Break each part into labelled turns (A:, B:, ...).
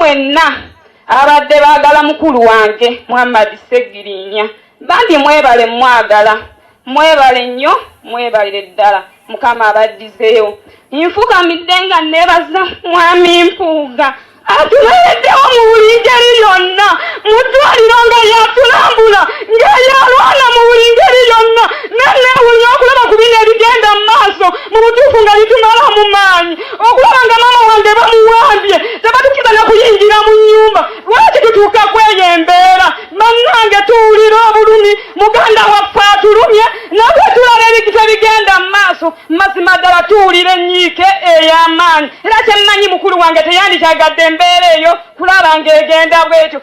A: mwenna abadde baagala mukulu wange Muhammad Segirinya bandi mwebale mwagala mwebale nnyo mwebalire ddala Mukama abaddizeeyo nfukamidde nga neebaza Mwami Mpuuga atuleeddewo mu buli ngeri yonna mu ddwaliro nga yatulambula ng'eyalwana mu buli ngeri yonna nenneewulira okulaba ku bino ebigenda mu maaso mu butuufu nga bitumala mu maanyi okulaba nga maama wange bamuwambye tebatukkiza na kuyingira mu nnyumba lwaki tutuuka kweyo embeera bannange tuwulira obulumi muganda waffe atulumye nabwe tulaba ebikisa bigenda mu maaso mazima ddala tuwulira ennyiike ey'amaanyi era kyemmanyi mukulu wange teyandikyagadde embeera eyo kulaba ng'egenda bwetyo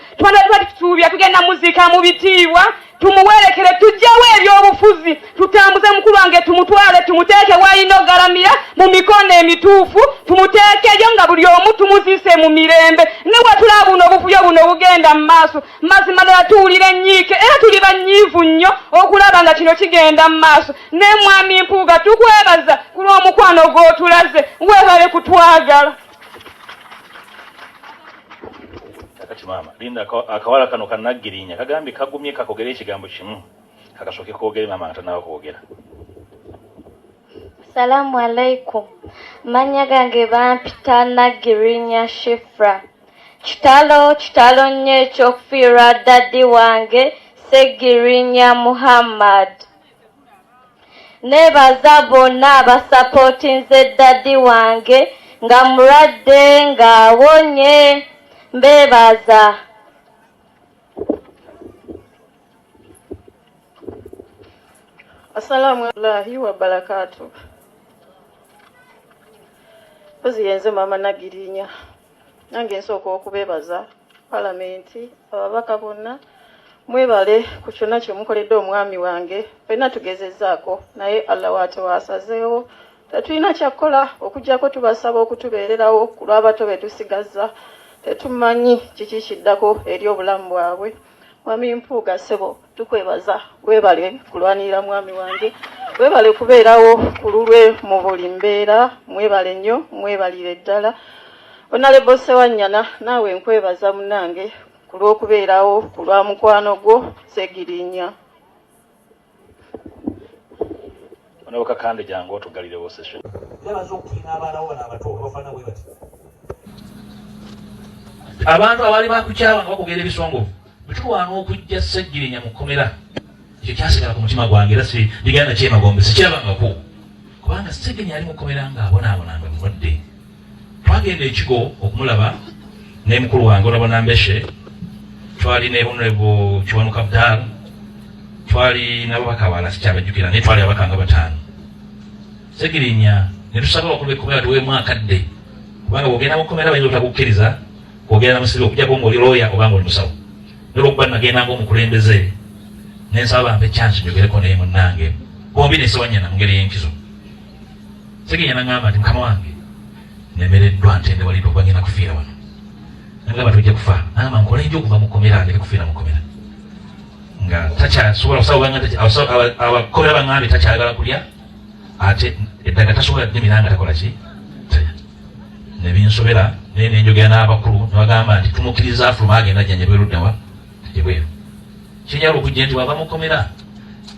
A: tusuubya tugenda muziika mu bitiibwa tumuwerekere tujjawo ebyobufuzi tutambuze mukulu wange tumutwale tumuteeke wayinogaramira mu mikono emituufu tumuteekeyo nga buli omu tumuziise mu mirembe ne watulaba buno obufuyo buno bugenda mu maaso mazima ddala tuwulira ennyiike era tuli banyiivu nnyo okulaba nga kino kigenda mu maaso ne Mwami Mpuuga tukwebaza ku lw'omukwano gw'otulaze weebale kutwagala.
B: Kati mama linda akawala kano kanagirinya kagambye kagumye kakogera ekigambo kimu kakasoke kwogera mama atanawo kwogera.
C: Salamu alaikum. Manya gange bampita Nagirinya Shifra. Kitalo nnyo ekyokufiirwa daddi wange Segirinya Muhammad. Nebaza bonna abasapootinze daddi wange nga mulwadde ng'awonye. Mbebaza.
D: Assalamu alaikum wa barakatuh. Pozi yenze mama Nagirinya. Nange nsooka okubebaza palamenti ababaka bonna mwebale ku kyonna kye mukoledde omwami wange ffenna tugezezzaako naye Allah watewasazeewo tetulina kyakkola okuggyako tubasaba okutubeererawo ku lw'abato be tusigazza tetumanyi kiki kiddako eri obulamu bwabwe. Mwami Mpuuga ssebo tukwebaza webale kulwanirira mwami wange webale kubeerawo ku lulwe mu buli mbeera mwebale nnyo mwebalire ddala. Honorable Sewanyana naawe nkwebaza munange ku lw'okubeerawo ku lwa mukwano gwo Segirinya.
B: Onoboka kandi jangu otugalirewo session.
E: Abantu abali bakukyaba nga bakugera ebisongovu bituwaana okujja Segirinya mu kkomera ekyo kyasigala ku mutima gwange era si ligenda kyemagombe sikyabangako kubanga Segirinya ali mu kkomera ng'abonaabonanga mulwadde. Twagenda ekigo okumulaba ne mukulu wange olabona Mbeshe twali ne Honorable Kiwanuka Abdal twali n'ababaka abalala sikyabajjukira naye twali ababaka nga 5. Segirinya ne tusaba abakulu b'ekkomera tuweemu akadde kubanga bw'ogenda mu kkomera bayinza obutakukkiriza kwogera na musiri okujjako ng'oli looya oba ng'oli musawo. Olw'okuba nagenda ng'omukulembeze ne nsaba bampe chance njogereko naye munnange bombi ne Sewanyana mu ngeri y'enkizo. Segirinya n'aŋŋamba nti mukama wange nemereddwa ntende walidde okuba ngenda kufiira wano. Nagamba tujja kufa n'agamba nkole nja okuva mu kkomera ndeke kufiira mu kkomera nga takyasobola kusaba abakomera baŋŋambye takyagala kulya ate eddaga tasobola ddimira nga takola ki talya. Ne binsobera naye ne njogera n'abakulu ne bagamba nti tumukkiriza afuluma agenda ajjanjabwe luddawa ebweru. Kinyala okujja nti wava mu kkomera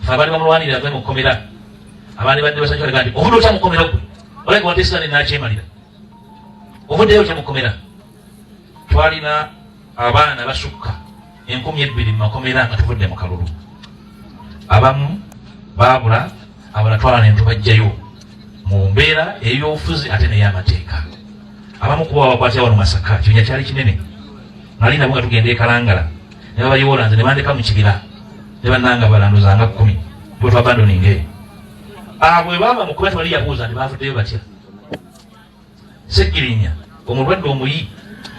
E: fe abaali bamulwanirira ave mu kkomera abaali badde basanyuka balega nti ovudde otya mu kkomera gwe olaga watesira ne nakyemalira ovuddeyo otya mu kkomera. Twalina abaana basukka 20,000 mu makomera nga tuvudde mu kalulu. Abamu baabula abalala twala ne tubajjayo mu mbeera ey'obufuzi ate n'ey'amateeka. Abamu kuba bakwatira wano Masaka kibinya kyali kinene nali nabo nga tugenda ekalangala ne babayoola nze ne bandeka mu kibira ne bannanga balanduza nga 10 bwe twabandoninga eyo. Abo bwe baava mu kkomera tebali yabuuza nti baavuddeyo batya. Segirinya omulwadde omuyi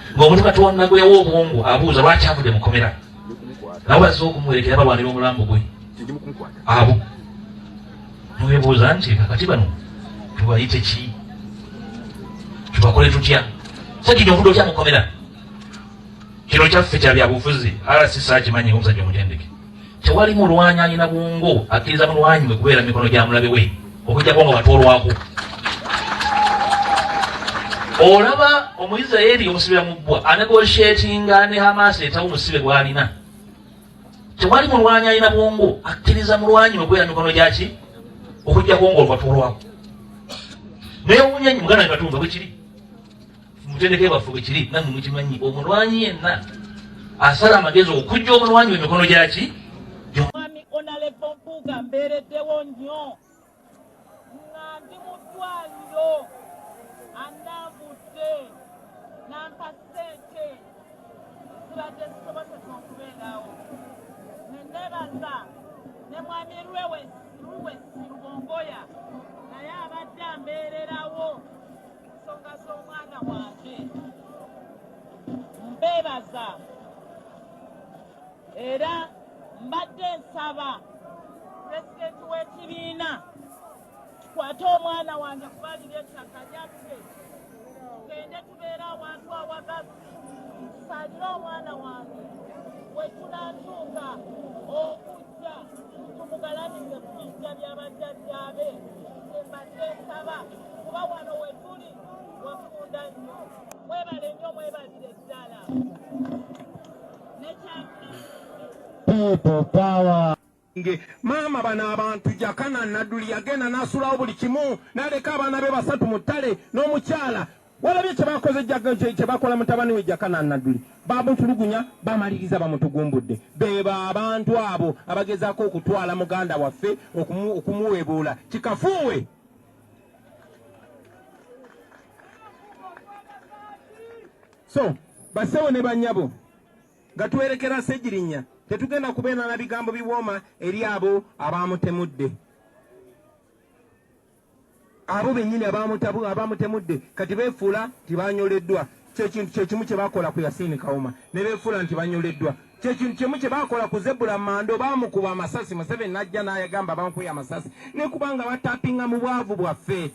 E: ng'omuntu Katonda gwe yawa obwongo abuuza lwaki avudde mu kkomera nabo bazze okumuwerekera balwanira omulambo gwe abo neweebuuza nti kakati bano tubayite ki tubakole tutya. Segirinya ovudde otya mu kkomera kino kyaffe kya byabufuzi RCC akimanyi ng'omusajja omutendeke tewali mulwanyi alina bwongo akkiriza mulwanyi we kubeera mikono gya mulabe we okujjako nga batwolwako. olaba Omuyisirayiri omusibira mu bbwa anegotiatinga ne Hamas etawo omusibe gw'alina tewali mulwanyi alina bwongo akkiriza mulwanyi okwera mikono gyaki okujja bwongo olwatulwako naye obunyanyi muganda Katumba bwe kiri mutendeke bwaffe bwe kiri nammwe mukimanyi omulwanyi yenna asala amagezi okujja omulwanyi emikono gyaki
F: Mwami Onalevo Mpuuga mbeereddewo nnyo nga ndi mu ddwaliro annambudde nampa ssente zibadde zisobozesa okubeerawo ne nneebaza ne mwami Luwesi Lubongoya naye abadde ambeererawo nsonga z'omwana wange mbeebaza era mbadde nsaba pulezidenti w'ekibiina tukwate omwana wange kubalira ettaka lyaffe tugende tubeere awantu awagazi tusalire omwana wange we tunantuuka okujja tumugalamize ku bijja by'abajjajjaabe mbadde nsaba kuba wano we tuli wafunda nnyo mwebale nnyo mwebalire ddala
G: People power. Mama bana abantu Jakana Nadduli yagenda nasulawo buli kimu naleka abaana be basatu mu ttale n'omukyala walabye kye bakoze kye bakola mutabani we Jakana Nadduli babutulugunya bamaliriza bamutugumbudde beba abantu abo abagezaako okutwala muganda waffe okumuwebuula kikafuuwe so basewo ne banyabo gatwerekera Ssegirinya tetugenda kubeera na bigambo biwooma eri abo abaamutemudde abo bennyini abaamutemudde kati beefuula tibanyoleddwa kyekimu kye bakola ku Yasiini Kawuma ne beefuula nti banyoleddwa kyekintu kimu kye bakola ku Zebula Mando baamukuba amasasi Museveni n'ajja n'ayagamba bamukuye amasasi ne kubanga batapinga mu bwavu bwaffe